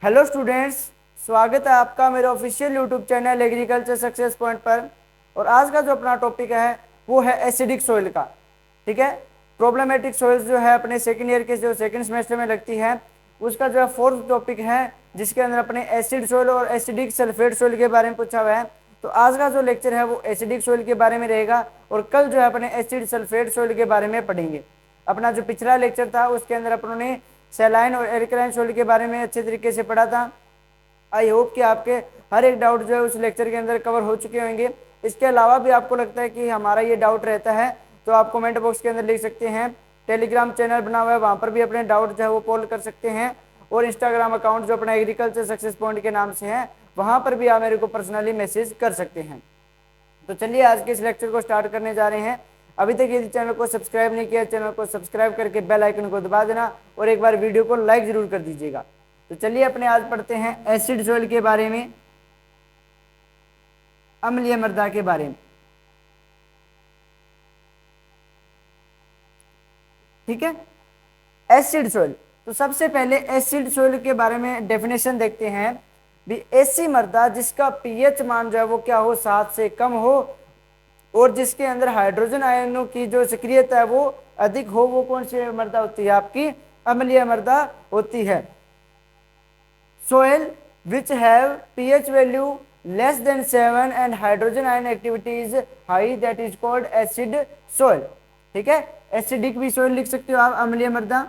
Hello students, स्वागत है आपका मेरे official YouTube channel agriculture success point पर। और आज का जो अपना टॉपिक है वो है एसिडिक सोइल का। ठीक है, प्रॉब्लमेटिक सोइल्स जो है अपने सेकेंड ईयर के जो सेकेंड सेमेस्टर में लगती है उसका जो है फोर्थ टॉपिक है, जिसके अंदर अपने एसिड सोइल और एसिडिक सल्फेट सोइल के बारे में पूछा हुआ है। तो आज का जो लेक्चर है वो एसिडिक सोइल के बारे में रहेगा और कल जो है अपने एसिड सल्फेट सोइल के बारे में पढ़ेंगे। अपना जो पिछला लेक्चर था उसके अंदर अपनों ने सैलाइन और एल्कलाइन सोइल के बारे में अच्छे तरीके से पढ़ा था। आई होप कि आपके हर एक डाउट जो है उस लेक्चर के अंदर कवर हो चुके होंगे। इसके अलावा भी आपको लगता है कि हमारा ये डाउट रहता है तो आप कमेंट बॉक्स के अंदर लिख सकते हैं। टेलीग्राम चैनल बना हुआ है, वहाँ पर भी अपने डाउट जो है वो पोल कर सकते हैं। और इंस्टाग्राम अकाउंट जो अपना एग्रीकल्चर सक्सेस पॉइंट के नाम से है, वहाँ पर भी आप मेरे को पर्सनली मैसेज कर सकते हैं। तो चलिए आज के इस लेक्चर को स्टार्ट करने जा रहे हैं। अभी तक यदि चैनल को सब्सक्राइब नहीं किया, चैनल को सब्सक्राइब करके बेल आइकन को दबा देना और एक बार वीडियो को लाइक जरूर कर दीजिएगा। तो चलिए अपने आज पढ़ते हैं एसिड सोइल के बारे में, अम्लीय मृदा के बारे में। ठीक है, एसिड सोइल। तो सबसे पहले एसिड सोइल के बारे में डेफिनेशन देखते हैं। भी ऐसी मृदा जिसका पीएच मान जो है वो क्या हो, 7 से कम हो और जिसके अंदर हाइड्रोजन आयनों की जो सक्रियता है वो अधिक हो, वो कौन सी मृदा होती है? आपकी अम्लीय मृदा होती है। Soil which have pH value less than 7 and hydrogen ion activity is high, that is called acid soil. ठीक है, एसिडिक भी सोइल लिख सकते हो आप, अम्लीय मृदा।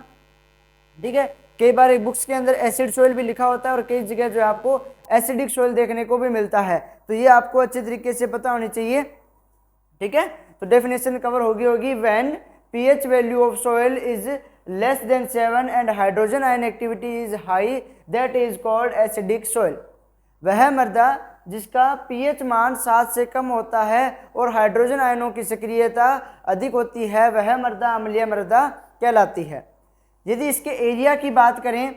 ठीक है, कई बार एक बुक्स के अंदर एसिड सोइल भी लिखा होता है और कई जगह जो आपको एसिडिक सोइल देखने को भी मिलता है, तो ये आपको अच्छे तरीके से पता होनी चाहिए। ठीक है, तो डेफिनेशन कवर होगी when pH value of soil is less than 7 and hydrogen ion activity is high, that is called acidic soil. वह मृदा जिसका पीएच मान 7 से कम होता है और हाइड्रोजन आयनों की सक्रियता अधिक होती है, वह मृदा अम्लीय मृदा कहलाती है। यदि इसके एरिया की बात करें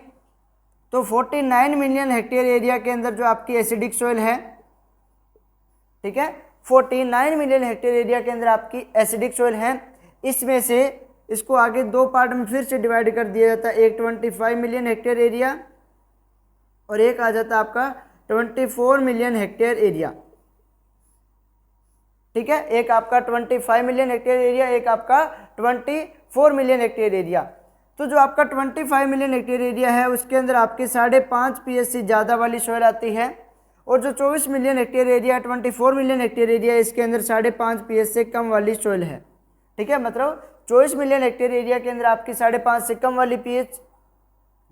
तो 49 मिलियन हेक्टेयर एरिया के अंदर जो आपकी एसिडिक सोइल है, ठीक है, 49 मिलियन हेक्टेयर एरिया के अंदर आपकी एसिडिक सोइल है। इसमें से इसको आगे दो पार्ट में फिर से डिवाइड कर दिया जाता है, एक 25 मिलियन हेक्टेयर एरिया और एक आ जाता है आपका 24 मिलियन हेक्टेयर एरिया। ठीक है, एक आपका 25 मिलियन हेक्टेयर एरिया, एक आपका 24 मिलियन हेक्टेयर एरिया। तो जो आपका 25 मिलियन हेक्टेयर एरिया है उसके अंदर आपके 5.5 पीएच से ज़्यादा वाली सोइल आती है और जो 24 million hectare area, 24 million hectare area, इसके अंदर 5.5 पीएच से कम वाली सोइल है। ठीक है, मतलब 24 मिलियन हेक्टेयर एरिया के अंदर आपकी 5.5 से कम वाली पीएच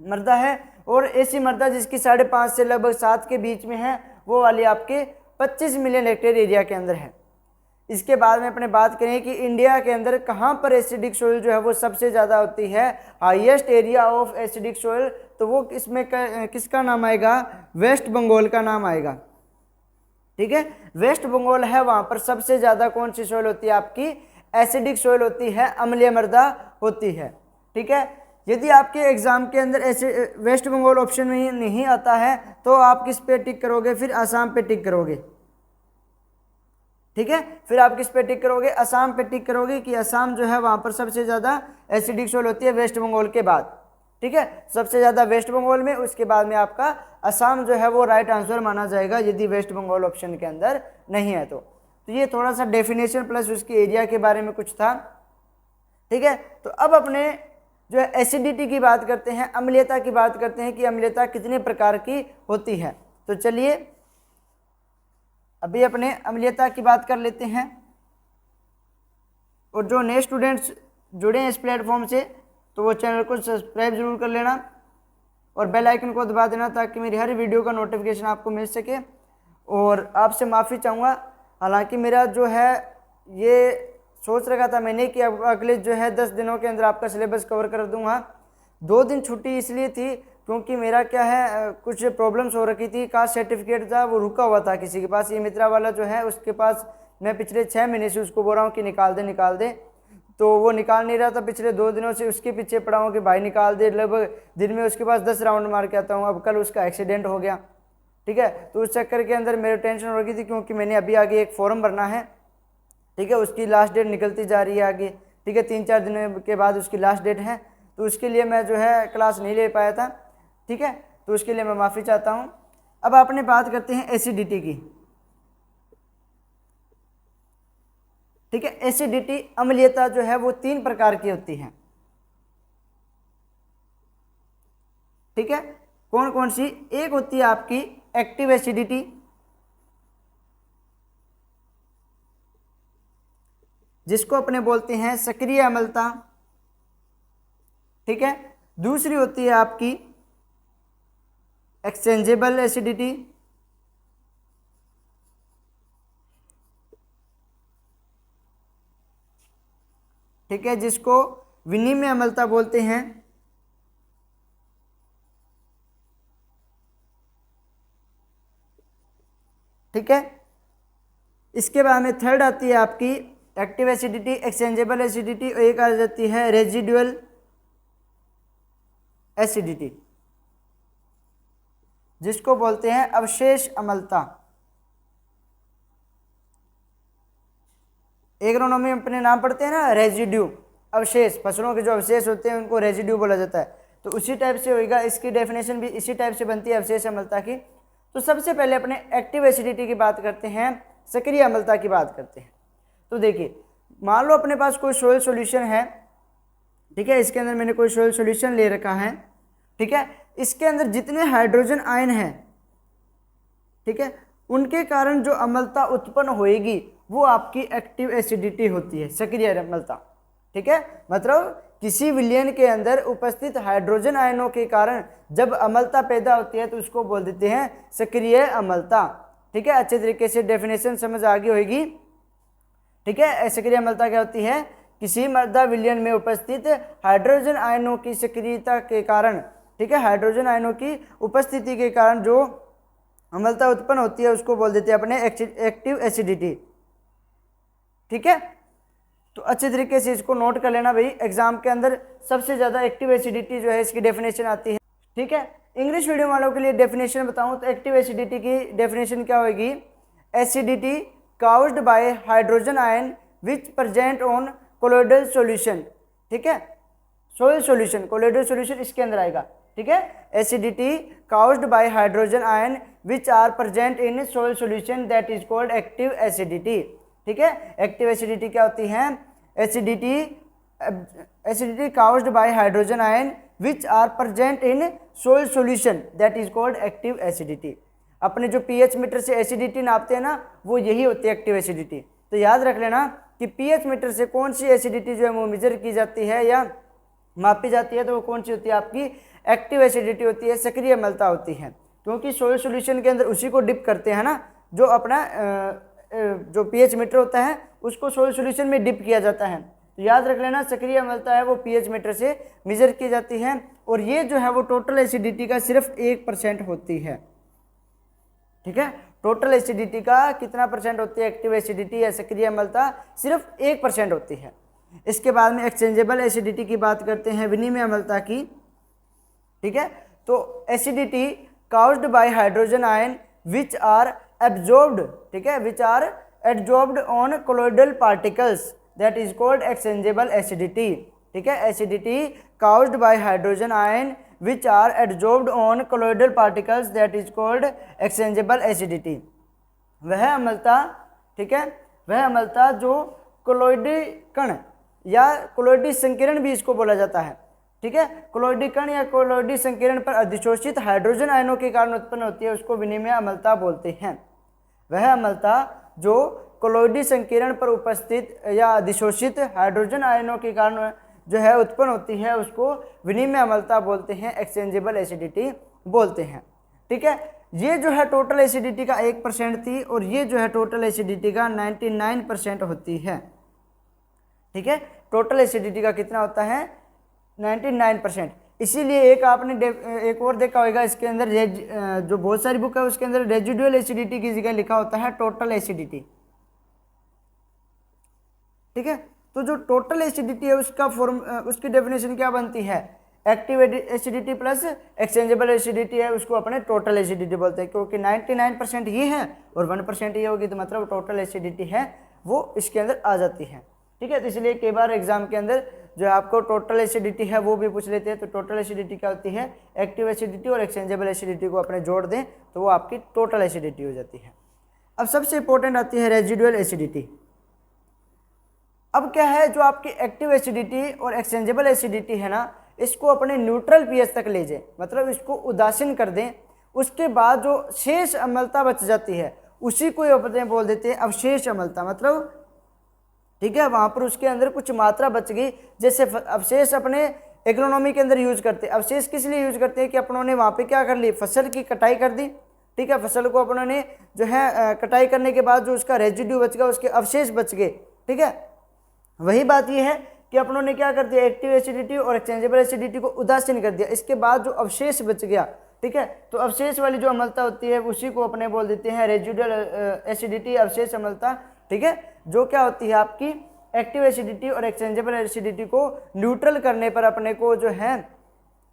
मृदा है और ऐसी मृदा जिसकी 5.5 से लगभग 7 के बीच में है वो वाली आपके 25 मिलियन हेक्टेयर एरिया के अंदर है। इसके बाद में अपने बात करें कि इंडिया के अंदर कहाँ पर एसिडिक सोइल जो है वो सबसे ज़्यादा होती है, highest area of acidic soil, तो वो इसमें किसका नाम आएगा? वेस्ट बंगाल का नाम आएगा। ठीक है, वेस्ट बंगाल है, वहाँ पर सबसे ज़्यादा कौन सी सोइल होती है? आपकी एसिडिक सोइल होती है, अम्लीय मृदा होती है। ठीक है, यदि आपके एग्जाम के अंदर ऐसे वेस्ट बंगाल ऑप्शन में नहीं आता है तो आप किस पे टिक करोगे? फिर असम पे टिक करोगे। ठीक है, फिर आप किस पे टिक करोगे? असम पे टिक करोगे कि असम जो है वहाँ पर सबसे ज़्यादा एसिडिक सोइल होती है वेस्ट बंगाल के बाद। ठीक है, सबसे ज़्यादा वेस्ट बंगाल में, उसके बाद में आपका असम जो है वो राइट आंसर माना जाएगा यदि वेस्ट बंगाल ऑप्शन के अंदर नहीं है तो ये थोड़ा सा डेफिनेशन प्लस उसके एरिया के बारे में कुछ था। ठीक है, तो अब अपने जो है एसिडिटी की बात करते हैं, अम्लीयता की बात करते हैं कि अम्लीयता कितने प्रकार की होती है। तो चलिए अभी अपने अम्लीयता की बात कर लेते हैं। और जो नए स्टूडेंट्स जुड़े हैं इस प्लेटफॉर्म से तो वो चैनल को सब्सक्राइब जरूर कर लेना और बेल आइकन को दबा देना ताकि मेरी हर वीडियो का नोटिफिकेशन आपको मिल सके। और आपसे माफ़ी चाहूँगा, हालांकि मेरा जो है ये सोच रखा था मैंने कि अब अगले जो है 10 दिनों के अंदर आपका सिलेबस कवर कर दूंगा। 2 दिन छुट्टी इसलिए थी क्योंकि मेरा क्या है कुछ प्रॉब्लम्स हो रखी थी, कास्ट सर्टिफिकेट था वो रुका हुआ था किसी के पास, ये मित्रा वाला जो है उसके पास मैं पिछले 6 महीने से उसको बोल रहा हूँ कि निकाल दे, तो वो निकाल नहीं रहा था। पिछले 2 दिनों से उसके पीछे पड़ा हूँ कि भाई निकाल दे, लगभग दिन में उसके पास 10 राउंड मार के आता हूँ। अब कल उसका एक्सीडेंट हो गया। ठीक है, तो उस चक्कर के अंदर मेरे टेंशन हो रही थी क्योंकि मैंने अभी आगे एक फॉर्म भरना है। ठीक है, उसकी लास्ट डेट निकलती जा रही है आगे। ठीक है, 3-4 दिन के बाद उसकी लास्ट डेट है, तो उसके लिए मैं जो है क्लास नहीं ले पाया था। ठीक है, तो उसके लिए मैं माफ़ी चाहता हूँ। अब आपने बात करते हैं एसिडिटी की। ठीक है, एसिडिटी अम्लीयता जो है वो 3 प्रकार की होती है। ठीक है, कौन कौन सी? एक होती है आपकी एक्टिव एसिडिटी, जिसको अपने बोलते हैं सक्रिय अम्लता। ठीक है, दूसरी होती है आपकी एक्सचेंजेबल एसिडिटी, ठीक है, जिसको विनिमय अम्लता बोलते हैं। ठीक है, इसके बाद में थर्ड आती है आपकी एक्टिव एसिडिटी, एक्सचेंजेबल एसिडिटी, और एक आ जाती है रेजिडुअल एसिडिटी, जिसको बोलते हैं अवशेष अम्लता। एग्रोनॉमी में अपने नाम पढ़ते हैं ना, रेजिड्यू, अवशेष, फसलों के जो अवशेष होते हैं उनको रेजिड्यू बोला जाता है। तो उसी टाइप से होगा, इसकी डेफिनेशन भी इसी टाइप से बनती है अवशेष अम्लता की। तो सबसे पहले अपने एक्टिव एसिडिटी की बात करते हैं, सक्रिय अम्लता की बात करते हैं। तो देखिए, मान लो अपने पास कोई सोयल सॉल्यूशन है। ठीक है, इसके अंदर मैंने कोई सोयल सॉल्यूशन ले रखा है। ठीक है, इसके अंदर जितने हाइड्रोजन आयन हैं, ठीक है, उनके कारण जो अम्लता उत्पन्न होएगी वो आपकी एक्टिव एसिडिटी होती है, सक्रिय अम्लता। ठीक है, मतलब किसी विलयन के अंदर उपस्थित हाइड्रोजन आयनों के कारण जब अम्लता पैदा होती है तो उसको बोल देते हैं सक्रिय अम्लता। ठीक है, अच्छे तरीके से डेफिनेशन समझ आ गई होगी। ठीक है, सक्रिय अम्लता क्या होती है? किसी मृदा विलयन में उपस्थित हाइड्रोजन आयनों की सक्रियता के कारण, ठीक है, हाइड्रोजन आयनों की उपस्थिति के कारण जो अम्लता उत्पन्न होती है उसको बोल देते हैं अपने एक्टिव एसिडिटी। ठीक है, तो अच्छे तरीके से इसको नोट कर लेना भाई, एग्जाम के अंदर सबसे ज़्यादा एक्टिव एसिडिटी जो है इसकी डेफिनेशन आती है। ठीक है, इंग्लिश मीडियम वालों के लिए डेफिनेशन बताऊं तो एक्टिव एसिडिटी की डेफिनेशन क्या होगी? Acidity caused by hydrogen ion which present on colloidal solution. ठीक है, सोयल सॉल्यूशन, कोलोइडल सॉल्यूशन इसके अंदर आएगा। ठीक है, acidity caused by hydrogen ion which are present in soil solution that is called active acidity. ठीक है, एक्टिव एसिडिटी क्या होती है? Acidity caused by hydrogen ion which are present in soil solution that is called active acidity. अपने जो pH meter से acidity नापते हैं ना, वो यही होती है एक्टिव एसिडिटी। तो याद रख लेना कि पीएच मीटर से कौन सी एसिडिटी जो है वो मेजर की जाती है या मापी जाती है, तो वो कौन सी होती है? आपकी एक्टिव एसिडिटी होती है, सक्रिय अम्लता होती है। क्योंकि सोयल सॉल्यूशन के अंदर उसी को डिप करते हैं ना, जो अपना जो पीएच मीटर होता है उसको सोयल सॉल्यूशन में डिप किया जाता है। तो याद रख लेना, सक्रिय अम्लता है वो पीएच मीटर से मेजर की जाती है, और ये जो है वो टोटल एसिडिटी का सिर्फ 1% होती है। ठीक है, टोटल एसिडिटी का कितना परसेंट होती है एक्टिव एसिडिटी या सक्रिय अम्लता? सिर्फ 1% होती है। इसके बाद में एक्सचेंजेबल एसिडिटी की बात करते हैं, विनिमय अम्लता की। ठीक है, तो acidity caused by hydrogen ion which are absorbed, ठीक है, which are absorbed on colloidal particles that is called exchangeable acidity. ठीक है, acidity caused by hydrogen ion which are adsorbed on colloidal particles that is called exchangeable acidity। वह अम्लता, ठीक है, वह अम्लता जो कोलोइडी कण या कोलोइडी संकीर्ण भी इसको बोला जाता है। ठीक है, कोलोइडी कण या कोलोइडी संकीर्ण पर अधिशोषित हाइड्रोजन आयनों के कारण उत्पन्न होती है, उसको विनिमय अम्लता बोलते हैं। वह अम्लता जो कोलोइडी संकीर्ण पर उपस्थित या अधिशोषित हाइड्रोजन आयनों के कारण जो है उत्पन्न होती है उसको विनिमय अम्लता बोलते हैं, एक्सचेंजेबल एसिडिटी बोलते हैं। ठीक है, ये जो है टोटल एसिडिटी का 1% थी, और ये जो है टोटल एसिडिटी का 99% होती है। ठीक है, टोटल एसिडिटी का कितना होता है? 99%। इसीलिए एक आपने एक और देखा होगा, इसके अंदर जो बहुत सारी बुक है उसके अंदर रेजिडुअल एसिडिटी की जगह लिखा होता है टोटल एसिडिटी। ठीक है, तो जो टोटल एसिडिटी है उसका उसकी डेफिनेशन क्या बनती है? Active acidity plus exchangeable acidity है, उसको अपने टोटल एसिडिटी बोलते हैं। क्योंकि 99% ये है और 1% ये होगी, तो मतलब टोटल एसिडिटी है वो इसके अंदर आ जाती है। ठीक है, तो इसलिए कई बार एग्जाम के अंदर जो आपको टोटल एसिडिटी है वो भी पूछ लेते हैं। तो टोटल एसिडिटी क्या होती है, एक्टिव एसिडिटी और एक्सचेंजेबल एसिडिटी को अपने जोड़ दें तो वो आपकी टोटल एसिडिटी हो जाती है। अब सबसे इंपॉर्टेंट आती है रेजिडुअल एसिडिटी। अब क्या है, जो आपकी एक्टिव एसिडिटी और एक्सचेंजेबल एसिडिटी है ना, इसको अपने न्यूट्रल पीएच तक ले जाए, मतलब इसको उदासीन कर दें। उसके बाद जो शेष अम्लता बच जाती है उसी को अपने बोल देते हैं अवशेष अम्लता, मतलब ठीक है, वहां पर उसके अंदर कुछ मात्रा बच गई। जैसे अवशेष अपने एग्रोनॉमी के अंदर यूज करते हैं। अवशेष किस लिए यूज करते हैं कि अपनों ने वहां पे क्या कर ली, फसल की कटाई कर दी, ठीक है, फसल को अपनों ने जो है कटाई करने के बाद जो उसका रेजिड्यू बच गया, उसके अवशेष बच गए, ठीक है। वही बात ये है कि अपनों ने क्या कर दिया, एक्टिव एसिडिटी और एक्सचेंजेबल एसिडिटी को उदासीन कर दिया। इसके बाद जो अवशेष बच गया, ठीक है, तो अवशेष वाली जो अम्लता होती है उसी को अपने बोल देते हैं रेजिडुअल एसिडिटी, अवशेष अम्लता, ठीक है, जो क्या होती है आपकी एक्टिव एसिडिटी और एक्सचेंजेबल एसिडिटी को न्यूट्रल करने पर अपने को जो है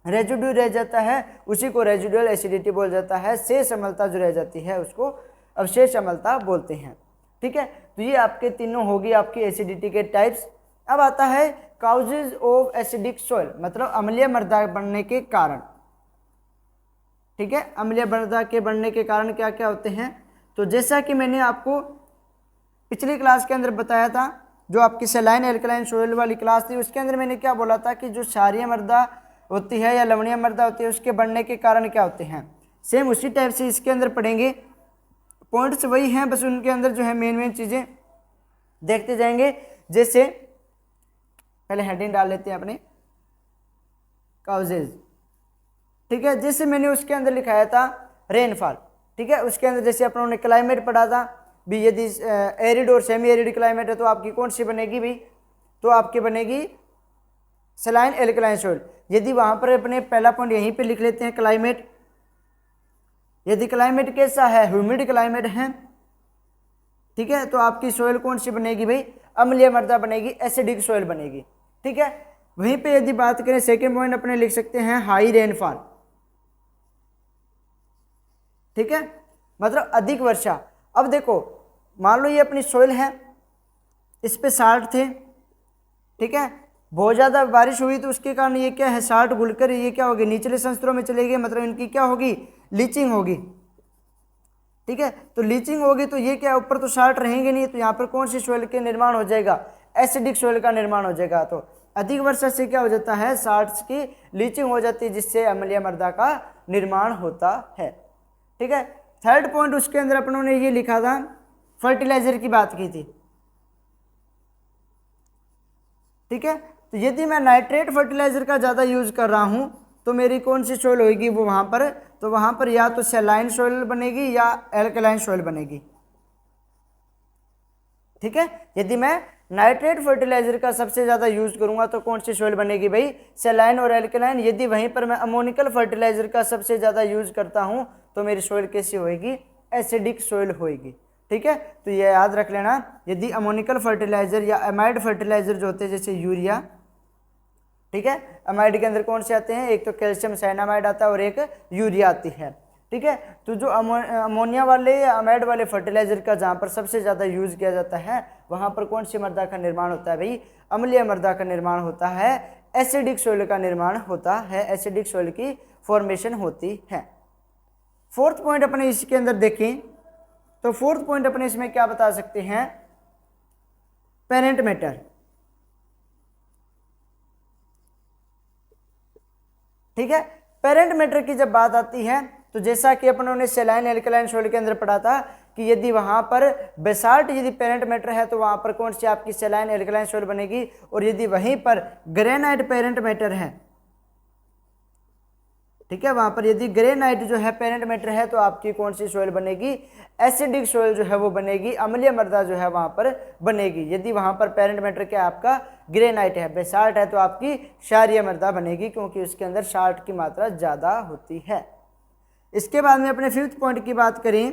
रेजिड्यू रह जाता है, उसी को रेजिडुअल एसिडिटी बोल जाता है। शेष अम्लता जो रह जाती है उसको अवशेष अम्लता बोलते हैं, ठीक है। तो ये आपके तीनों होगी आपकी एसिडिटी के टाइप्स। अब आता है काउजेज ऑफ एसिडिक सॉइल, मतलब अम्लीय मृदा बनने के कारण, ठीक है, अम्लीय मृदा के बनने के कारण क्या क्या होते हैं। तो जैसा कि मैंने आपको पिछली क्लास के अंदर बताया था, जो आपकी सलाइन एल्कलाइन सॉइल वाली क्लास थी, उसके अंदर मैंने क्या बोला था कि जो क्षारीय मृदा होती है या लवणीय मृदा होती है उसके बनने के कारण क्या होते हैं। सेम उसी टाइप से इसके अंदर पढ़ेंगे, पॉइंट्स वही हैं, बस उनके अंदर जो है मेन चीज़ें देखते जाएंगे। जैसे पहले हेडिंग डाल लेते हैं अपने काउजेज, ठीक है। जैसे मैंने उसके अंदर लिखाया था रेनफॉल, ठीक है, उसके अंदर जैसे अपनों ने क्लाइमेट पढ़ा था भी, यदि एरिड और सेमी एरिड क्लाइमेट है तो आपकी कौन सी बनेगी भाई, तो आपकी बनेगी सलाइन एल्कलाइन सॉइल। यदि वहां पर अपने पहला पॉइंट यहीं पे लिख लेते हैं क्लाइमेट, यदि क्लाइमेट कैसा है, ह्यूमिड क्लाइमेट है, ठीक है, तो आपकी सॉइल कौन सी बनेगी भाई, अम्लीय मृदा बनेगी, एसिडिक सॉइल बनेगी, ठीक है। वहीं पे यदि बात करें सेकेंड पॉइंट अपने लिख सकते हैं हाई रेनफॉल, ठीक है, मतलब अधिक वर्षा। अब देखो मान लो ये अपनी सॉइल है, इस पे साल्ट थे, ठीक है, बहुत ज़्यादा बारिश हुई तो उसके कारण ये क्या है, साल्ट घुलकर ये क्या होगी, निचले संस्तरों में चले गए, मतलब इनकी क्या होगी, लीचिंग होगी, ठीक है। तो लीचिंग होगी तो ये क्या, ऊपर तो साल्ट रहेंगे नहीं, तो यहाँ पर कौन सी सॉइल के निर्माण हो जाएगा, एसिडिक सॉइल का निर्माण हो जाएगा। तो अधिक वर्षा से क्या हो जाता है, साल्ट्स की लीचिंग हो जाती है, जिससे अम्लीय मृदा का निर्माण होता है, ठीक है। थर्ड पॉइंट उसके अंदर अपनों ने ये लिखा था, फर्टिलाइजर की बात की थी, ठीक है। तो यदि मैं नाइट्रेट फर्टिलाइजर का ज़्यादा यूज कर रहा हूं तो मेरी कौन सी सॉइल होगी वो वहां पर, तो वहां पर या तो सैलाइन सॉइल बनेगी या एल्कलाइन सॉइल बनेगी, ठीक है। यदि मैं नाइट्रेट फर्टिलाइजर का सबसे ज़्यादा यूज करूंगा तो कौन सी सॉइल बनेगी भाई, सैलाइन और एल्कलाइन। यदि वहीं पर मैं अमोनिकल फर्टिलाइजर का सबसे ज़्यादा यूज करता हूं तो मेरी सॉइल कैसी होगी, एसिडिक सॉइल होगी, ठीक है। तो ये याद रख लेना, यदि अमोनिकल फर्टिलाइजर या अमाइड फर्टिलाइजर जो होते हैं जैसे यूरिया, ठीक है, अमाइड के अंदर कौन से आते हैं, एक तो कैल्शियम साइनामाइड आता है और एक यूरिया आती है, ठीक है। तो जो अमोनिया वाले या अमाइड वाले फर्टिलाइजर का जहाँ पर सबसे ज़्यादा यूज किया जाता है वहाँ पर कौन सी मृदा का निर्माण होता है भाई, अम्लीय मृदा का निर्माण होता है, एसिडिक सॉइल का निर्माण होता है, एसिडिक सॉइल की फॉर्मेशन होती है। फोर्थ पॉइंट अपने इसके अंदर देखें तो फोर्थ पॉइंट अपने इसमें क्या बता सकते हैं, पेरेंट मैटर, ठीक है। पेरेंट मैटर की जब बात आती है तो जैसा कि अपनों ने सैलाइन एल्कलाइन सॉइल के अंदर पढ़ा था कि यदि वहां पर बेसाल्ट यदि पेरेंट मैटर है तो वहां पर कौन सी आपकी सैलाइन एल्कलाइन सॉइल बनेगी, और यदि वहीं पर ग्रेनाइट पेरेंट मैटर है, ठीक है, वहां पर यदि ग्रेनाइट जो है पेरेंट मैटर है तो आपकी कौन सी सॉइल बनेगी, एसिडिक सॉइल जो है वो बनेगी, अम्लीय मृदा जो है वहां पर बनेगी। यदि वहां पर पेरेंट मैटर क्या आपका ग्रेनाइट है, बेसाल्ट है, तो आपकी क्षारीय मृदा बनेगी क्योंकि उसके अंदर साल्ट की मात्रा ज़्यादा होती है। इसके बाद में अपने फिफ्थ पॉइंट की बात करें,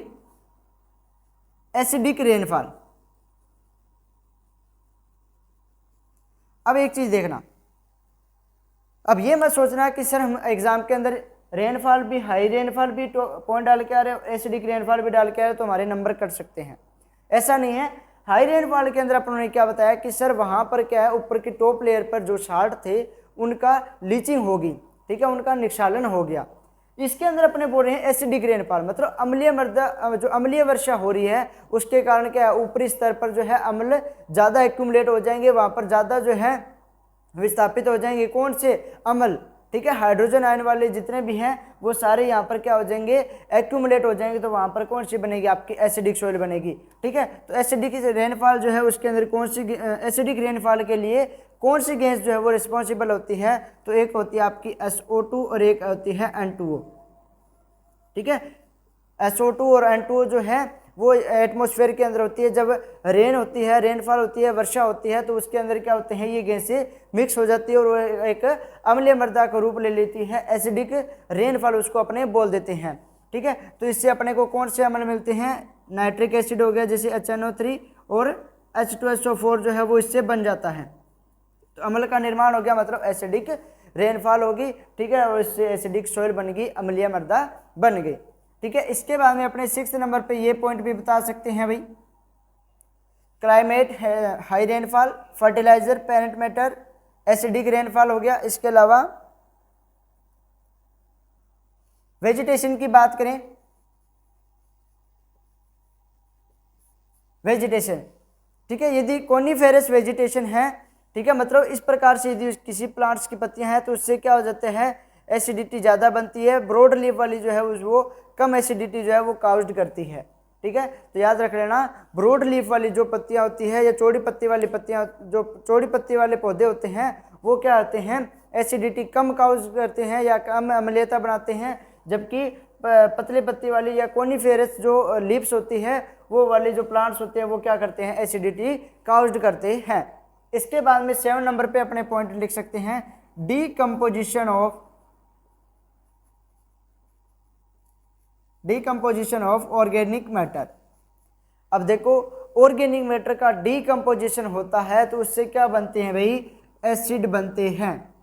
एसिडिक रेनफॉल। अब एक चीज देखना, अब ये मत सोचना कि सर हम एग्जाम के अंदर रेनफॉल भी, हाई रेनफॉल भी पॉइंट डाल के आ रहे हो, एसिडिक रेनफॉल भी डाल के आ रहे हो तो हमारे नंबर कट सकते हैं, ऐसा नहीं है। हाई रेनफॉल के अंदर अपन ने क्या बताया कि सर वहाँ पर क्या है, ऊपर की टॉप लेयर पर जो शार्ट थे उनका लीचिंग होगी, ठीक है, उनका निक्षालन हो गया। इसके अंदर अपने बोल रहे हैं एसिडिक रेनफॉल, मतलब अम्लीय मृदा, जो अम्लीय वर्षा हो रही है उसके कारण क्या है, ऊपरी स्तर पर जो है अम्ल ज़्यादा एक्यूमुलेट हो जाएंगे, वहाँ पर ज़्यादा जो है विस्थापित हो जाएंगे। कौन से अम्ल, ठीक है, हाइड्रोजन आयन वाले जितने भी हैं वो सारे यहाँ पर क्या हो जाएंगे, एक्यूमुलेट हो जाएंगे। तो वहाँ पर कौन सी बनेगी, आपकी एसिडिक सॉइल बनेगी, ठीक है। तो एसिडिक रेनफॉल जो है उसके अंदर कौन सी, एसिडिक रेनफॉल के लिए कौन सी गैस जो है वो रिस्पॉन्सिबल होती है, तो एक होती है आपकी SO2 और एक होती है N2O, ठीक है। SO2 और N2O जो है वो एटमॉस्फेयर के अंदर होती है। जब रेन होती है, रेनफॉल होती है, वर्षा होती है, तो उसके अंदर क्या होते हैं, ये गैसें मिक्स हो जाती है और वो एक अम्लीय मृदा का रूप ले लेती है, एसिडिक रेनफॉल उसको अपने बोल देते हैं, ठीक है। तो इससे अपने को कौन से अम्ल मिलते हैं, नाइट्रिक एसिड हो गया जैसे HNO3 और H2SO4 जो है वो इससे बन जाता है। तो अम्ल का निर्माण हो गया, मतलब एसिडिक रेनफॉल होगी, ठीक है, और इससे एसिडिक सॉइल बन गई, अम्लीय मृदा बन गई, ठीक है। इसके बाद में अपने 6 नंबर पे ये पॉइंट भी बता सकते हैं भाई, क्लाइमेट है, high rainfall, fertiliser, parent matter, acidic rainfall हो गया। इसके अलावा वेजिटेशन की बात करें, वेजिटेशन, ठीक है, यदि कोनिफेरस वेजिटेशन है, ठीक है, मतलब इस प्रकार से यदि किसी प्लांट्स की पत्तियां हैं तो उससे क्या हो जाते हैं, एसिडिटी ज़्यादा बनती है। ब्रॉड लीफ वाली जो है वो कम एसिडिटी जो है वो काउज्ड करती है, ठीक है। तो याद रख लेना, ब्रॉड लीफ वाली जो पत्तियां होती है या चौड़ी पत्ती वाली पत्तियां, जो चौड़ी पत्ती वाले पौधे होते हैं वो क्या होते हैं, एसिडिटी कम काउज करते हैं या कम अम्लीयता बनाते हैं, जबकि पतले पत्ती वाली या कोनिफेरस जो लीव्स होती है वो वाले जो प्लांट्स होते हैं वो क्या करते हैं, एसिडिटी काउज्ड करते हैं। इसके बाद में 7 नंबर पे अपने पॉइंट लिख सकते हैं, डीकम्पोजिशन ऑफ ऑर्गेनिक मैटर। अब देखो, ऑर्गेनिक मैटर का डीकम्पोजिशन होता है तो उससे क्या बनते हैं भाई, एसिड बनते हैं,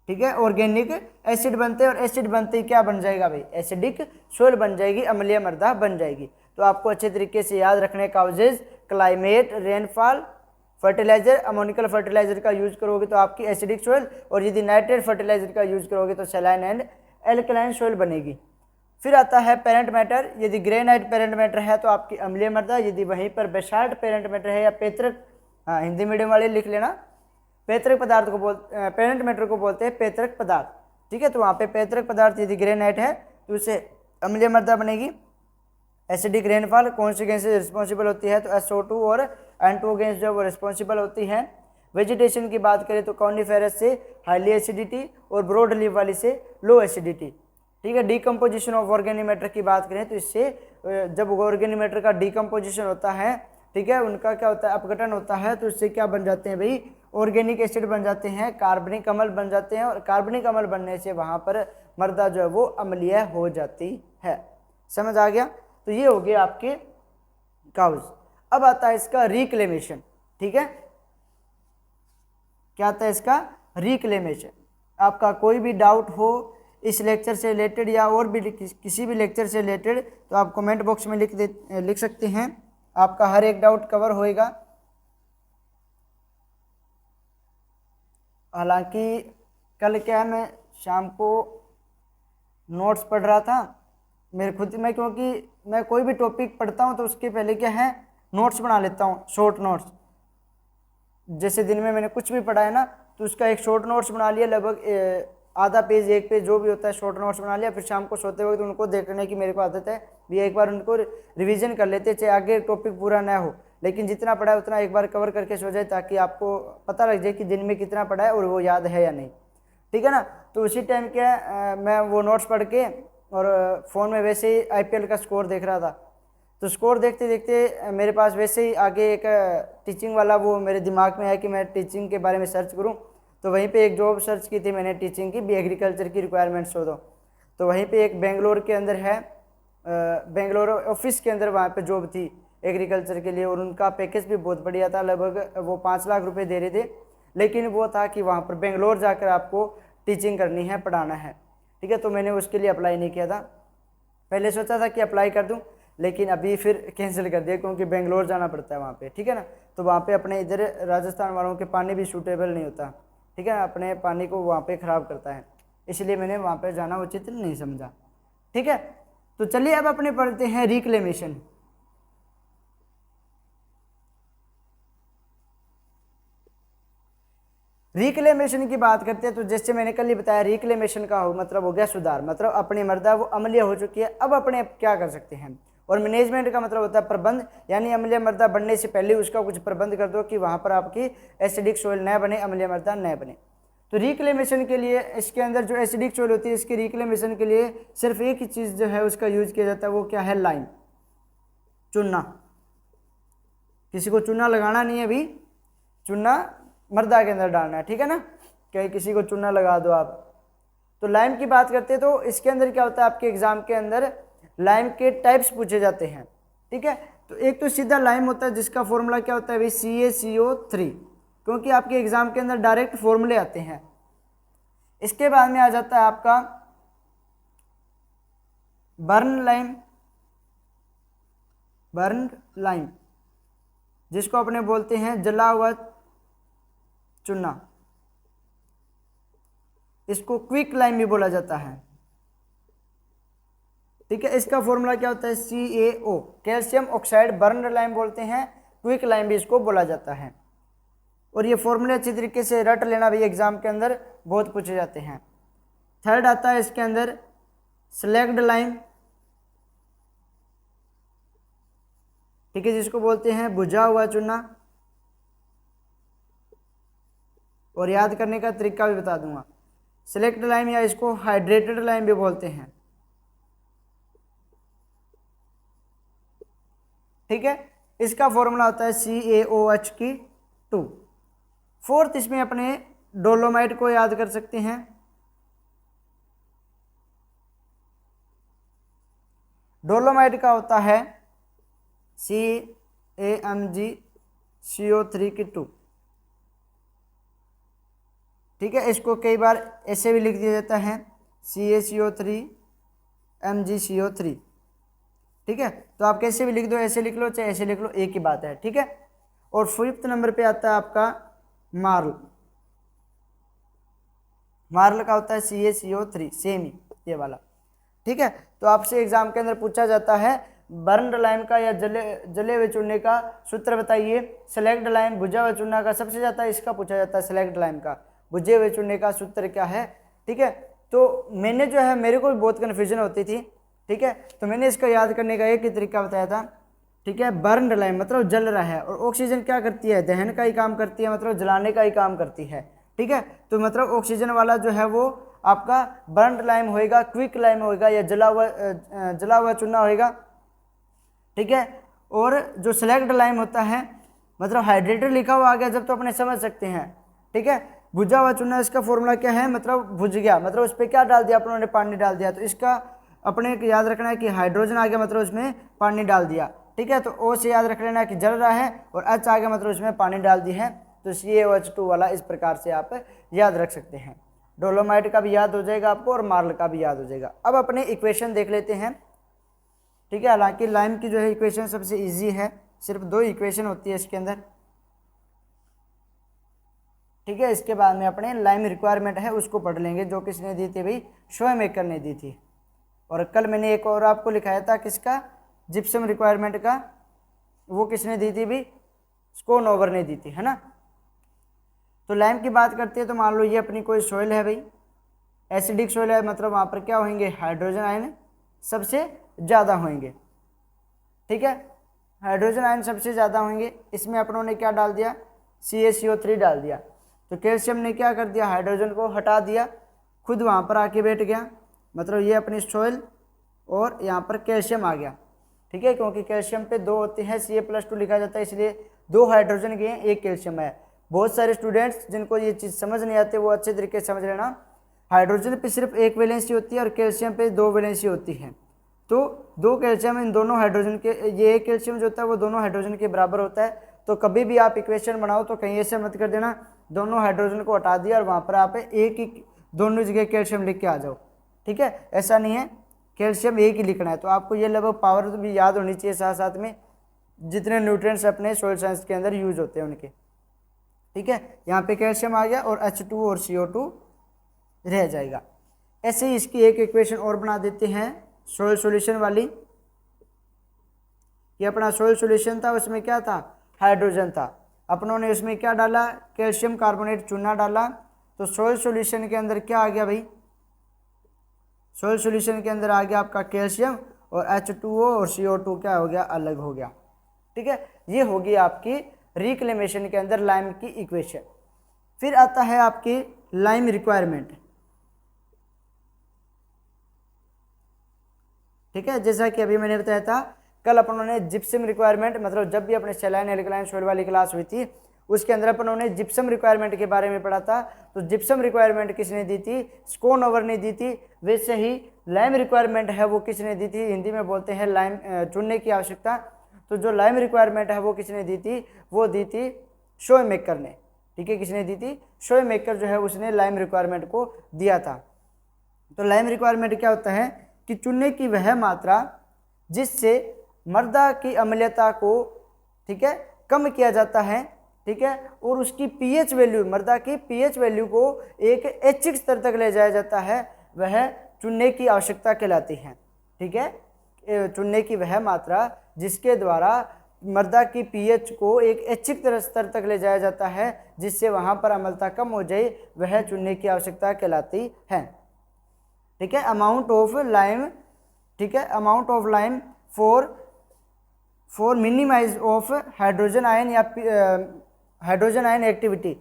ठीक है, ऑर्गेनिक एसिड बनते हैं। और एसिड बनते ही क्या बन जाएगा भाई, एसिडिक सोइल बन जाएगी, अम्लीय मृदा बन जाएगी। तो आपको अच्छे तरीके से याद रखने causes, climate, rainfall, fertiliser, ammoniacal fertiliser का यूज करोगे तो आपकी एसिडिक सोइल, और यदि नाइट्रेट फर्टिलाइजर का यूज करोगे तो सैलाइन एंड एल्कलाइन सोइल बनेगी। फिर आता है पेरेंट मैटर, यदि ग्रेनाइट पेरेंट मैटर है तो आपकी अम्लीय मृदा, यदि वहीं पर बेसाल्ट पेरेंट मैटर है या पैतृक, हाँ हिंदी मीडियम वाले लिख लेना, पैतृक पदार्थ को पेरेंट मैटर को बोलते हैं पैतृक पदार्थ, ठीक है। तो वहाँ पे पैतृक पदार्थ यदि ग्रेनाइट है तो उससे अम्लीय मृदा बनेगी। एसिडिक रेनफॉल कौन सी गैस रिस्पॉन्सिबल होती है, तो SO2 और N2O गैस जो वो रिस्पॉन्सिबल होती है। वेजिटेशन की बात करें तो कॉनिफेरस से हाईली एसिडिटी और ब्रॉड लीफ वाली से लो एसिडिटी, ठीक है। डीकम्पोजिशन ऑफ ऑर्गेनिक मैटर की बात करें तो इससे जब ऑर्गेनिक मैटर का डीकम्पोजिशन होता है, ठीक है, उनका क्या होता है, अपघटन होता है, तो इससे क्या बन जाते हैं भाई, ऑर्गेनिक एसिड बन जाते हैं, कार्बनिक अम्ल बन जाते हैं, और कार्बनिक अम्ल बनने से वहाँ पर मृदा जो है वो अम्लीय हो जाती है। समझ आ गया। तो ये हो गया आपके काउज। अब आता है इसका रिक्लेमेशन, ठीक है, क्या आता है इसका रिक्लेमेशन। आपका कोई भी डाउट हो इस लेक्चर से रिलेटेड या और भी किसी भी लेक्चर से रिलेटेड तो आप कमेंट बॉक्स में लिख सकते हैं, आपका हर एक डाउट कवर होएगा। हालांकि कल क्या है, मैं शाम को नोट्स पढ़ रहा था मेरे खुद में, क्योंकि मैं कोई भी टॉपिक पढ़ता हूँ तो उसके पहले क्या है, नोट्स बना लेता हूँ, शॉर्ट नोट्स। जैसे दिन में मैंने कुछ भी पढ़ा है ना तो उसका एक शॉर्ट नोट्स बना लिया, लगभग आधा पेज, एक पेज जो भी होता है शॉर्ट नोट्स बना लिया। फिर शाम को सोते वक्त उनको देखने की मेरे को आदत है, भी एक बार उनको रिवीजन कर लेते, चाहे आगे टॉपिक पूरा ना हो, लेकिन जितना पढ़ा है उतना एक बार कवर करके सो जाए, ताकि आपको पता लग जाए कि दिन में कितना पढ़ा है और वो याद है या नहीं, ठीक है ना। तो उसी टाइम क्या मैं वो नोट्स पढ़ के और फ़ोन में वैसे ही IPL का स्कोर देख रहा था, तो स्कोर देखते देखते मेरे पास वैसे ही आगे एक टीचिंग वाला वो मेरे दिमाग में आया कि मैं टीचिंग के बारे में सर्च करूं, तो वहीं पे एक जॉब सर्च की थी मैंने टीचिंग की, भी एग्रीकल्चर की रिक्वायरमेंट्स हो तो वहीं पे एक बेंगलोर के अंदर है, बेंगलोर ऑफिस के अंदर वहाँ पे जॉब थी एग्रीकल्चर के लिए, और उनका पैकेज भी बहुत बढ़िया था, लगभग वो 5 लाख रुपए दे रहे थे। लेकिन वो था कि वहाँ पर बेंगलोर जाकर आपको टीचिंग करनी है, पढ़ाना है, ठीक है। तो मैंने उसके लिए अप्लाई नहीं किया था, पहले सोचा था कि अप्लाई कर दूं, लेकिन अभी फिर कैंसिल कर दिया क्योंकि बेंगलोर जाना पड़ता है वहाँ पे, ठीक है ना। तो वहाँ पे अपने इधर राजस्थान वालों के पानी भी सूटेबल नहीं होता, ठीक है, अपने पानी को वहाँ पे ख़राब करता है, इसलिए मैंने वहाँ पे जाना उचित नहीं समझा, ठीक है। तो चलिए अब अपने पढ़ते हैं रिक्लेमेशन। रिक्लेमेशन की बात करते हैं तो जैसे मैंने कल ही बताया, रिक्लेमेशन का मतलब हो गया सुधार, मतलब अपनी मृदा वो अम्लीय हो चुकी है, अब अपने क्या कर सकते हैं। और मैनेजमेंट का मतलब होता है प्रबंध, यानी अम्लीय मृदा बनने से पहले उसका कुछ प्रबंध कर दो कि वहाँ पर आपकी एसिडिक सोइल न बने, अम्लीय मृदा न बने। तो रिक्लेमेशन के लिए इसके अंदर जो एसिडिक सोइल होती है इसके रिक्लेमेशन के लिए सिर्फ एक ही चीज़ जो है उसका यूज किया जाता है, वो क्या है, लाइम, चूना। किसी को चूना लगाना नहीं है, अभी चूना मृदा के अंदर डालना है, ठीक है ना, कहीं किसी को चूना लगा दो आप। तो लाइम की बात करते हैं तो इसके अंदर क्या होता है, आपके एग्जाम के अंदर लाइम के टाइप्स पूछे जाते हैं, ठीक है। तो एक तो सीधा लाइम होता है जिसका फॉर्मूला क्या होता है भाई, CaCO3, क्योंकि आपके एग्जाम के अंदर डायरेक्ट फॉर्मूले आते हैं। इसके बाद में आ जाता है आपका बर्न लाइम, बर्न लाइम जिसको अपने बोलते हैं जला हुआ चूना, इसको क्विक लाइम भी बोला जाता है, ठीक है। इसका फॉर्मूला क्या होता है, CaO, calcium oxide, burn lime बोलते हैं, क्विक लाइम भी इसको बोला जाता है। और ये फॉर्मूले अच्छी तरीके से रट लेना भी, एग्जाम के अंदर बहुत पूछे जाते हैं। थर्ड आता है इसके अंदर स्लैग्ड लाइम, ठीक है, जिसको बोलते हैं बुझा हुआ चूना। और याद करने का तरीका भी बता दूंगा, स्लैग्ड लाइम या इसको हाइड्रेटेड लाइम भी बोलते हैं, ठीक है। इसका फॉर्मूला होता है CaOH2। फोर्थ इसमें अपने डोलोमाइट को याद कर सकते हैं। डोलोमाइट का होता है CaMgCO3, ठीक है। इसको कई बार ऐसे भी लिख दिया जाता है CaCO3 MgCO3, ठीक है। तो आप कैसे भी लिख दो, ऐसे लिख लो चाहे ऐसे लिख लो, एक ही बात है, ठीक है। और फिफ्थ नंबर पे आता है आपका मार्ल, मार्ल का होता है CaCO3, सेम ही ये वाला, ठीक है। तो आपसे एग्जाम के अंदर पूछा जाता है बर्न लाइम का या जले हुए चूने का सूत्र बताइए। सेलेक्ट लाइम, बुझा हुआ चूना का सबसे ज़्यादा इसका पूछा जाता है, सेलेक्ट लाइम का, बुझे हुए चूने का सूत्र क्या है, ठीक है। तो मैंने जो है, मेरे को भी बहुत कन्फ्यूजन होती थी, ठीक है, तो मैंने इसका याद करने का एक ही तरीका बताया था, ठीक है। बर्न लाइम मतलब जल रहा है, और ऑक्सीजन क्या करती है, दहन का ही काम करती है, मतलब जलाने का ही काम करती है, ठीक है। तो मतलब ऑक्सीजन वाला जो है वो आपका बर्न लाइम होएगा, क्विक लाइम होएगा, या जला हुआ चूना होएगा, ठीक है। और जो सेलेक्ट लाइम होता है, मतलब हाइड्रेटेड लिखा हुआ आ गया जब तो अपने समझ सकते हैं, ठीक है। बुझा हुआ चूना, इसका फॉर्मूला क्या है, मतलब बुझ गया, मतलब उस पर क्या डाल दिया अपनों ने, पानी डाल दिया, तो इसका अपने याद रखना है कि हाइड्रोजन आ गया, मतलब उसमें पानी डाल दिया, ठीक है। तो ओ से याद रख लेना है कि जल रहा है, और H आ गया मतलब उसमें पानी डाल दी है, तो CaOH2 वाला इस प्रकार से आप याद रख सकते हैं। डोलोमाइट का भी याद हो जाएगा आपको, और मार्ल का भी याद हो जाएगा। अब अपने इक्वेशन देख लेते हैं, ठीक है। हालांकि लाइम की जो है इक्वेशन सबसे इजी है, सिर्फ 2 इक्वेशन होती है इसके अंदर, ठीक है। इसके बाद में अपने लाइम रिक्वायरमेंट है उसको पढ़ लेंगे, जो किसने दी थी भाई, शोएमेकर ने दी थी। और कल मैंने एक और आपको लिखाया था किसका, जिप्सम रिक्वायरमेंट का, वो किसने दी थी भाई, स्कोनोवर ने दी थी, है ना। तो लाइम की बात करते हैं तो मान लो ये अपनी कोई सॉइल है भाई, एसिडिक सॉइल है, मतलब वहाँ पर क्या होंगे, हाइड्रोजन आयन सबसे ज़्यादा होंगे, ठीक है। हाइड्रोजन आयन सबसे ज़्यादा होंगे, इसमें अपनों ने क्या डाल दिया, CaCO3 डाल दिया, तो कैल्शियम ने क्या कर दिया, हाइड्रोजन को हटा दिया, खुद वहाँ पर आके बैठ गया, मतलब ये अपनी सॉइल, और यहाँ पर कैल्शियम आ गया, ठीक है। क्योंकि कैल्शियम पे 2 होते हैं, Ca+2 लिखा जाता है, इसलिए 2 हाइड्रोजन के हैं, 1 कैल्शियम है। बहुत सारे स्टूडेंट्स जिनको ये चीज़ समझ नहीं आती वो अच्छे तरीके से समझ लेना, हाइड्रोजन पे सिर्फ 1 वैलेंसी होती है और कैल्शियम पे 2 वैलेंसी होती है। तो 2 कैल्शियम इन दोनों हाइड्रोजन के, ये 1 कैल्शियम जो होता है वो दोनों हाइड्रोजन के बराबर होता है। तो कभी भी आप इक्वेशन बनाओ तो कहीं ऐसे मत कर देना दोनों हाइड्रोजन को हटा दिया और वहाँ पर आप एक ही दोनों जगह कैल्शियम लिख के आ जाओ, ठीक है, ऐसा नहीं है। कैल्शियम एक ही लिखना है। तो आपको ये लगभग पावर तो भी याद होनी चाहिए, साथ साथ में जितने न्यूट्रिएंट्स अपने सोइल साइंस के अंदर यूज होते हैं उनके। ठीक है, यहाँ पे कैल्शियम आ गया और H2 और CO2 रह जाएगा। ऐसे ही इसकी एक इक्वेशन और बना देते हैं सोइल सॉल्यूशन वाली। ये अपना सोइल सॉल्यूशन था, उसमें क्या था, हाइड्रोजन था। अपनों ने उसमें क्या डाला, कैल्शियम कार्बोनेट चूना डाला। तो सोइल सॉल्यूशन के अंदर क्या आ गया भाई, सोइल सॉल्यूशन के अंदर आ गया आपका कैल्शियम और H2O और CO2 क्या हो गया, अलग हो गया। ठीक है, ये होगी आपकी रिक्लेमेशन के अंदर लाइम की इक्वेशन। फिर आता है आपकी लाइम रिक्वायरमेंट। ठीक है, जैसा कि अभी मैंने बताया था, कल अपनों ने जिप्सम रिक्वायरमेंट, मतलब जब भी अपने सैलाइन एल्कलाइन सोइल वाली क्लास हुई थी उसके अंदर अपनों ने जिप्सम रिक्वायरमेंट के बारे में पढ़ा था। तो जिप्सम रिक्वायरमेंट किसने दी थी, स्कोनओवर ने दी थी। वैसे ही लाइम रिक्वायरमेंट है वो किसने दी थी, हिंदी में बोलते हैं लाइम चुनने की आवश्यकता। तो जो लाइम रिक्वायरमेंट है वो किसने दी थी, वो दी थी शोएमेकर ने। ठीक है, किसने दी थी, शोएमेकर जो है उसने लाइम रिक्वायरमेंट को दिया था। तो लाइम रिक्वायरमेंट क्या होता है कि चुनने की वह मात्रा जिससे मृदा की अम्लता को, ठीक है, कम किया जाता है। ठीक है, और उसकी पीएच वैल्यू, मृदा की पीएच वैल्यू को एक ऐच्छिक स्तर तक ले जाया जाता है, वह चुनने की आवश्यकता कहलाती है। ठीक है, चुनने की वह मात्रा जिसके द्वारा मृदा की पीएच को एक ऐच्छिक स्तर तक ले जाया जाता है, जिससे वहां पर अम्लता कम हो जाए, वह चुनने की आवश्यकता कहलाती है। ठीक है, अमाउंट ऑफ लाइम, ठीक है, amount of lime for minimise of hydrogen ion या हाइड्रोजन आयन एक्टिविटी।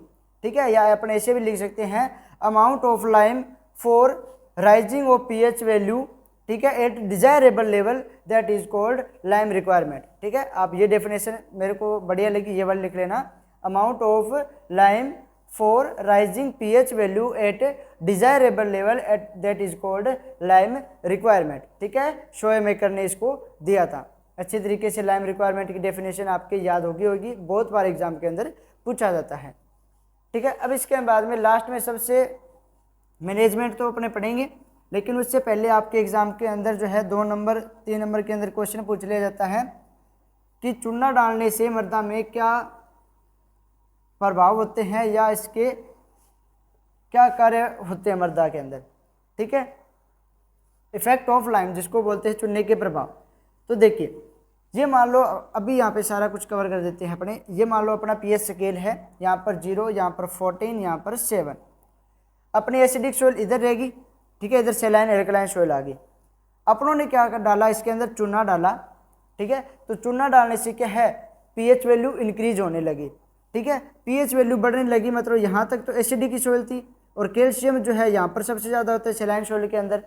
ठीक है, या अपने ऐसे भी लिख सकते हैं amount of lime for raising of pH value, ठीक है, at desirable level, that is called lime requirement. ठीक है, आप ये डेफिनेशन मेरे को बढ़िया लगी, ये वाला लिख लेना, amount of lime for raising pH value at desirable level at that is called lime requirement. ठीक है, शोएमेकर ने इसको दिया था। अच्छी तरीके से लाइम रिक्वायरमेंट की डेफिनेशन आपके याद होगी, बहुत बार एग्जाम के अंदर पूछा जाता है। ठीक है, अब इसके बाद में लास्ट में सबसे मैनेजमेंट तो अपने पढ़ेंगे, लेकिन उससे पहले आपके एग्जाम के अंदर जो है 2 नंबर 3 नंबर के अंदर क्वेश्चन पूछ लिया जाता है कि चूना डालने से मृदा में क्या प्रभाव होते हैं या इसके क्या कार्य होते हैं मृदा के अंदर। ठीक है, इफेक्ट ऑफ लाइम, जिसको बोलते हैं चुनने के प्रभाव। तो देखिए, ये मान लो अभी यहाँ पे सारा कुछ कवर कर देते हैं अपने। ये मान लो अपना पीएच स्केल है, यहाँ पर 0, यहाँ पर 14, यहाँ पर 7। अपनी एसिडिक सोइल इधर रहेगी। ठीक है, इधर सैलाइन एल्कलाइन सोइल आ गई। अपनों ने क्या डाला, इसके अंदर चूना डाला। ठीक है, तो चूना डालने से क्या है, पीएच वैल्यू इंक्रीज होने लगी। ठीक है, पीएच वैल्यू बढ़ने लगी, मतलब यहाँ तक तो एसिडिक की सोइल थी और कैल्शियम जो है यहाँ पर सबसे ज़्यादा होता है सैलाइन सोइल के अंदर।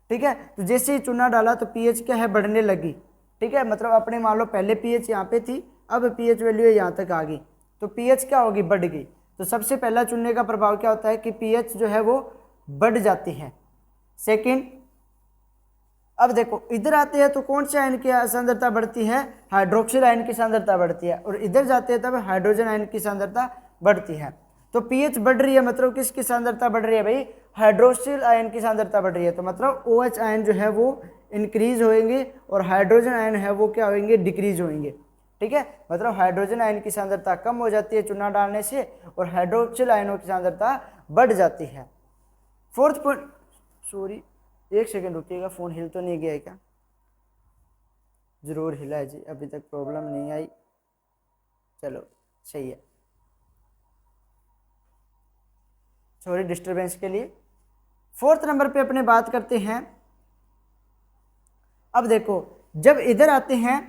ठीक है, तो जैसे ही चूना डाला तो पीएच क्या है, बढ़ने लगी। ठीक है, मतलब अपने मान लो पहले पीएच यहाँ पे थी, अब पीएच वैल्यू यहाँ तक आ गई, तो पीएच क्या होगी, बढ़ गई। तो सबसे पहला चुनने का प्रभाव क्या होता है कि पीएच जो है वो बढ़ जाती है। सेकंड, अब देखो इधर आते हैं तो कौन से आयन की सांद्रता बढ़ती है, हाइड्रोक्सिल आयन की सांद्रता बढ़ती है, और इधर जाते हैं तब हाइड्रोजन आयन की सांद्रता बढ़ती है। तो पीएच बढ़ रही है, मतलब किसकी सांद्रता बढ़ रही है भाई, हाइड्रोक्सिल आयन की सांद्रता बढ़ रही है। तो मतलब OH आयन जो है वो इंक्रीज होएंगे और हाइड्रोजन आयन है वो क्या होंगे, डिक्रीज होंगे। ठीक है, मतलब हाइड्रोजन आयन की सांद्रता कम हो जाती है चूना डालने से और हाइड्रोक्सिल आयनों की सांद्रता बढ़ जाती है। फोर्थ पॉइंट, सॉरी 1 सेकेंड रुकिएगा, फ़ोन हिल तो नहीं गया है क्या, ज़रूर हिला है जी, अभी तक प्रॉब्लम नहीं आई, चलो सही है, सॉरी डिस्टरबेंस के लिए। 4th नंबर पे अपने बात करते हैं। अब देखो, जब इधर आते हैं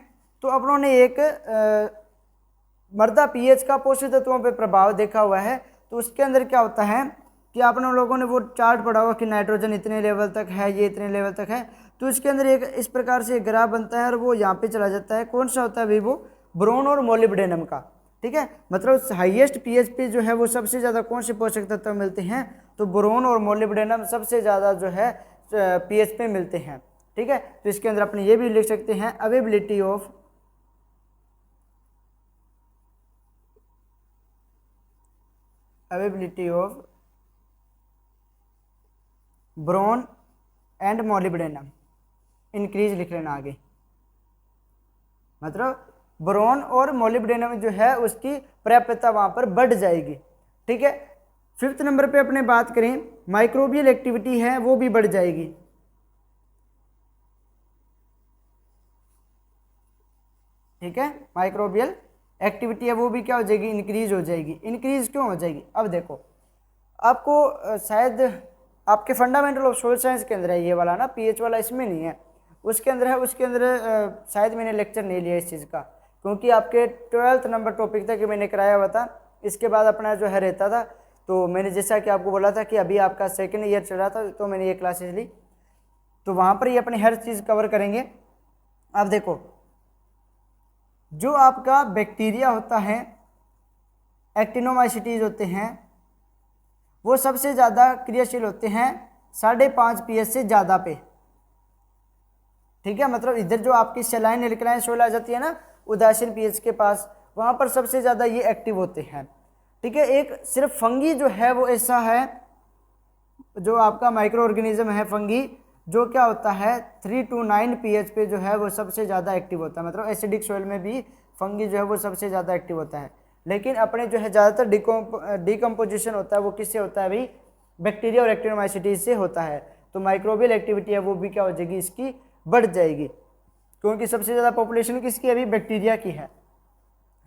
तो अपनों ने एक मृदा पीएच का पोषक तत्वों पे प्रभाव देखा हुआ है। तो उसके अंदर क्या होता है कि आप लोगों ने वो चार्ट पढ़ा हुआ कि नाइट्रोजन इतने लेवल तक है, ये इतने लेवल तक है। तो इसके अंदर एक इस प्रकार से एक ग्राफ बनता है और वो यहाँ पे चला जाता है। कौन सा होता है भाई, वो बोरोन और मोलिब्डेनम का। ठीक है, मतलब हाईएस्ट पीएच पे जो है वो सबसे ज़्यादा कौन से पोषक तत्व मिलते हैं, तो बोरोन और मोलिब्डेनम सबसे ज़्यादा जो है पीएच पे मिलते हैं। ठीक है, तो इसके अंदर अपने ये भी लिख सकते हैं availability of boron and molybdenum. Increase लिख लेना आगे, मतलब बोरॉन और मोलिब्डेनम जो है उसकी पर्याप्तता वहां पर बढ़ जाएगी। ठीक है, 5th नंबर पे अपने बात करें, माइक्रोबियल एक्टिविटी है वो भी बढ़ जाएगी। ठीक है, माइक्रोबियल एक्टिविटी है वो भी क्या हो जाएगी, इंक्रीज हो जाएगी। इंक्रीज क्यों हो जाएगी, अब देखो आपको शायद आपके फंडामेंटल ऑफ सोशल साइंस के अंदर है ये वाला ना, पीएच वाला इसमें नहीं है, उसके अंदर है। उसके अंदर शायद मैंने लेक्चर नहीं लिया इस चीज़ का, क्योंकि आपके 12th नंबर टॉपिक था कि मैंने कराया हुआ था, इसके बाद अपना जो है रहता था। तो मैंने जैसा कि आपको बोला था कि अभी आपका 2nd ईयर चल रहा था, तो मैंने ये क्लासेस ली, तो वहाँ पर ये अपने हर चीज़ कवर करेंगे। अब देखो, जो आपका बैक्टीरिया होता है, एक्टिनोमाइसिटीज होते हैं, वो सबसे ज़्यादा क्रियाशील होते हैं 5.5 pH से ज़्यादा पे। ठीक है, मतलब इधर जो आपकी सेलाइन एल्कलाइन सोल आ जाती है ना उदासीन पीएच के पास, वहाँ पर सबसे ज़्यादा ये एक्टिव होते हैं। ठीक है, एक सिर्फ फंगी जो है वो ऐसा है, जो आपका माइक्रो ऑर्गेनिज्म है फंगी, जो क्या होता है 3 to 9 pH पे जो है वो सबसे ज़्यादा एक्टिव होता है। मतलब एसिडिक सोइल में भी फंगी जो है वो सबसे ज़्यादा एक्टिव होता है। लेकिन अपने जो है ज़्यादातर डिकम्पोजिशन होता है वो किससे होता है भाई, बैक्टीरिया और एक्टिनोमाइसिटीज से होता है। तो माइक्रोबियल एक्टिविटी है वो भी क्या हो जाएगी, इसकी बढ़ जाएगी, क्योंकि सबसे ज़्यादा पॉपुलेशन किसकी अभी बैक्टीरिया की है।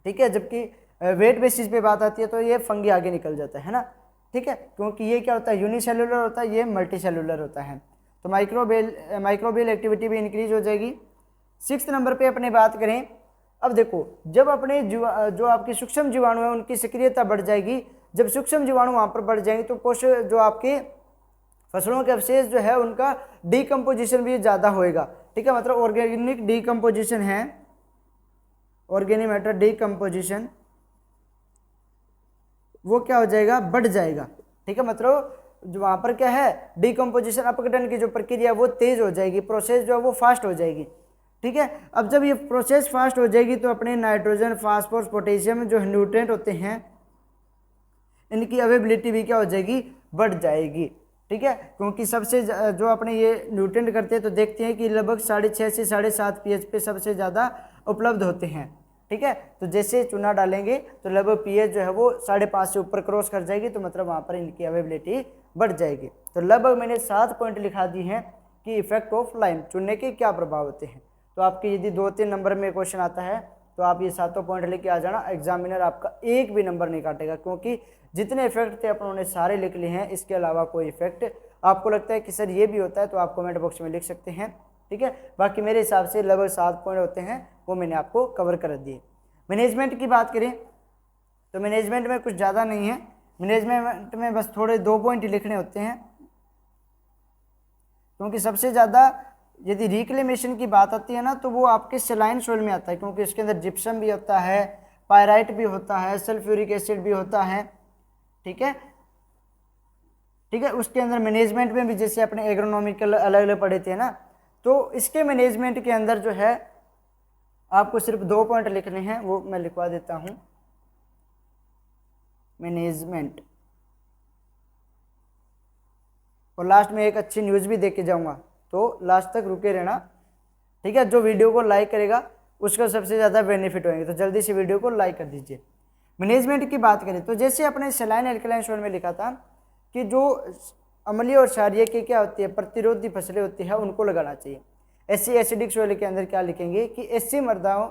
ठीक है, जबकि वेट बेसिस पे बात आती है तो ये फंगी आगे निकल जाता है ना। ठीक है, क्योंकि ये क्या होता है, यूनिसेलुलर होता है, ये मल्टी सेलुलर होता है। तो माइक्रोबियल एक्टिविटी भी इंक्रीज हो जाएगी। 6th नंबर पे अपने बात करें, अब देखो जब अपने जो आपके सूक्ष्म जीवाणु है उनकी सक्रियता बढ़ जाएगी। जब सूक्ष्म जीवाणु वहाँ पर बढ़ जाएंगे तो पोषक जो आपके फसलों के अवशेष जो है उनका डिकम्पोजिशन भी ज़्यादा होएगा। ठीक है, मतलब ऑर्गेनिक डिकम्पोजिशन है, ऑर्गेनिक मैटर डिकम्पोजिशन वो क्या हो जाएगा, बढ़ जाएगा। ठीक है, मतलब जो वहाँ पर क्या है डिकम्पोजिशन अपघटन की जो प्रक्रिया वो तेज हो जाएगी, प्रोसेस जो है वो फास्ट हो जाएगी। ठीक है, अब जब ये प्रोसेस फास्ट हो जाएगी तो अपने नाइट्रोजन फास्फोरस पोटेशियम जो न्यूट्रिएंट होते हैं इनकी अवेबिलिटी भी क्या हो जाएगी, बढ़ जाएगी। ठीक है, क्योंकि सबसे जो अपने ये न्यूट्रिएंट करते हैं तो देखते हैं कि लगभग 6.5 से 7.5 pH पे सबसे ज़्यादा उपलब्ध होते हैं। ठीक है, तो जैसे चूना डालेंगे तो लगभग पीएच जो है वो 5.5 से ऊपर क्रॉस कर जाएगी, तो मतलब वहाँ पर इनकी अवेबिलिटी बढ़ जाएगी। तो लगभग मैंने 7 पॉइंट लिखा दी हैं कि इफेक्ट ऑफ लाइम चुनने के क्या प्रभाव होते हैं। तो आपके यदि 2-3 नंबर में क्वेश्चन आता है तो आप ये 7 पॉइंट लेके आ जाना, एग्जामिनर आपका एक भी नंबर नहीं काटेगा, क्योंकि जितने इफेक्ट थे अपनों सारे लिख लिए हैं, इसके अलावा कोई इफेक्ट आपको लगता है कि सर ये भी होता है तो आप कमेंट बॉक्स में लिख सकते हैं। ठीक है, बाकी मेरे हिसाब से लगभग 7 पॉइंट होते हैं वो मैंने आपको कवर कर दिए। मैनेजमेंट की बात करें तो मैनेजमेंट में कुछ ज़्यादा नहीं है, मैनेजमेंट में बस थोड़े 2 पॉइंट लिखने होते हैं, क्योंकि सबसे ज़्यादा यदि रिक्लेमेशन की बात आती है ना तो वो आपके सेलाइन सोइल में आता है, क्योंकि इसके अंदर जिप्सम भी होता है, पायराइट भी होता है, सल्फ्यूरिक एसिड भी होता है। ठीक है, ठीक है, उसके अंदर मैनेजमेंट में भी जैसे अपने एग्रोनॉमिकल अलग अलग पढ़े थे ना, तो इसके मैनेजमेंट के अंदर जो है आपको सिर्फ 2 पॉइंट लिखने हैं, वो मैं लिखवा देता हूं। मैनेजमेंट, और लास्ट में एक अच्छी न्यूज़ भी दे के जाऊंगा, तो लास्ट तक रुके रहना। ठीक है, जो वीडियो को लाइक करेगा उसका सबसे ज़्यादा बेनिफिट होंगे, तो जल्दी से वीडियो को लाइक कर दीजिए। मैनेजमेंट की बात करें तो जैसे अपने सेलाइन एल्कलाइन सोइल में लिखा था कि जो अम्लीय और क्षारीय की क्या होती है प्रतिरोधी फसलें होती है उनको लगाना चाहिए। ऐसी एसिडिक सोइल के अंदर क्या लिखेंगे कि ऐसी मृदाओं,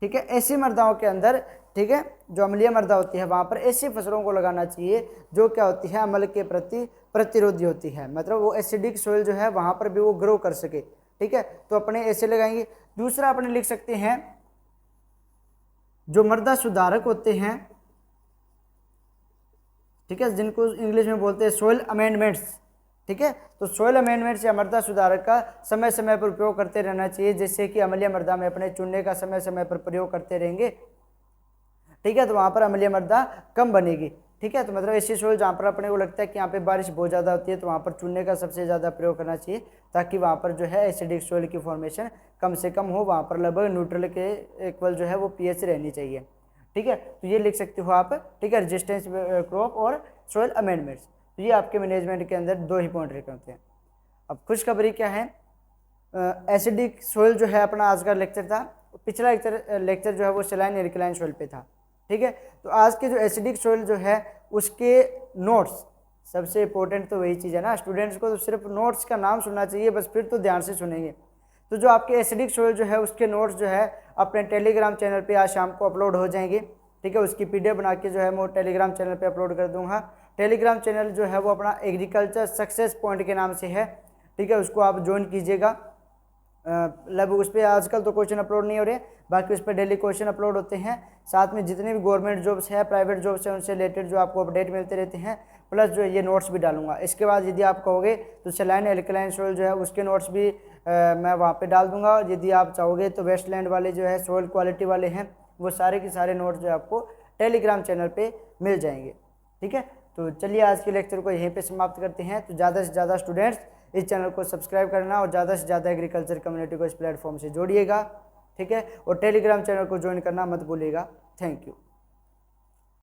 ठीक है, ऐसी मृदाओं के अंदर, ठीक है, जो अम्लीय मृदा होती है वहां पर ऐसी फसलों को लगाना चाहिए जो क्या होती है अम्ल के प्रति प्रतिरोधी होती है, मतलब वो एसिडिक सोइल जो है वहां पर भी वो ग्रो कर सके। ठीक है, तो अपने ऐसे लगाएंगे। दूसरा अपने लिख सकते हैं जो मृदा सुधारक होते हैं, ठीक है, जिनको इंग्लिश में बोलते हैं सोइल अमेंडमेंट्स। ठीक है, तो सोइल अमेंडमेंट्स या मृदा सुधारक का समय समय पर उपयोग करते रहना चाहिए, जैसे कि अम्लीय मृदा में अपने चुनने का समय समय पर प्रयोग करते रहेंगे। ठीक है, तो वहाँ पर अम्लीय मृदा कम बनेगी। ठीक है, तो मतलब ऐसी सोइल जहाँ पर अपने को लगता है कि यहाँ पे बारिश बहुत ज़्यादा होती है तो वहाँ पर चुनने का सबसे ज़्यादा प्रयोग करना चाहिए, ताकि वहाँ पर जो है एसिडिक सोइल की फॉर्मेशन कम से कम हो, वहाँ पर लगभग न्यूट्रल के इक्वल जो है वो पीएच रहनी चाहिए। ठीक है, तो ये लिख सकते हो आप। ठीक है, रेजिस्टेंस क्रॉप और सोइल अमेंडमेंट्स, तो ये आपके मैनेजमेंट के अंदर 2 ही पॉइंट लिखे होते हैं। अब खुशखबरी क्या है, एसिडिक सोइल जो है अपना आज का लेक्चर था, पिछला लेक्चर जो है वो सलाइन एल्कलाइन सोइल पे था। ठीक है, तो आज के जो एसिडिक सोइल जो है उसके नोट्स, सबसे इंपॉर्टेंट तो वही चीज़ है ना, स्टूडेंट्स को तो सिर्फ नोट्स का नाम सुनना चाहिए बस, फिर तो ध्यान से सुनेंगे। तो जो आपके एसिडिक सोइल जो है उसके नोट्स जो है अपने टेलीग्राम चैनल पे आज शाम को अपलोड हो जाएंगे। ठीक है, उसकी पीडीएफ बना के जो है मैं टेलीग्राम चैनल पे अपलोड कर दूंगा। टेलीग्राम चैनल जो है वो अपना एग्रीकल्चर सक्सेस पॉइंट के नाम से है। ठीक है, उसको आप ज्वाइन कीजिएगा। लगभग उस पर आजकल तो क्वेश्चन अपलोड नहीं हो रहे, बाकी उस पर डेली क्वेश्चन अपलोड होते हैं। साथ में जितने भी गवर्नमेंट जॉब्स है, प्राइवेट जॉब्स हैं, उनसे रिलेटेड जो आपको अपडेट मिलते रहते हैं, प्लस जो ये नोट्स भी डालूंगा। इसके बाद यदि आप कहोगे तो सलाइन एल्कलाइन सोइल जो है उसके नोट्स भी मैं वहाँ पे डाल दूंगा। यदि आप चाहोगे तो वेस्टलैंड वाले जो है सोइल क्वालिटी वाले हैं, वो सारे के सारे नोट्स जो है आपको टेलीग्राम चैनल पे मिल जाएंगे। ठीक है, तो चलिए आज के लेक्चर को यहीं पे समाप्त करते हैं। तो ज़्यादा से ज़्यादा स्टूडेंट्स इस चैनल को सब्सक्राइब करना और ज़्यादा से ज़्यादा एग्रीकल्चर कम्युनिटी को इस प्लेटफॉर्म से जोड़िएगा। ठीक है, और टेलीग्राम चैनल को ज्वाइन करना मत भूलिएगा। Thank you.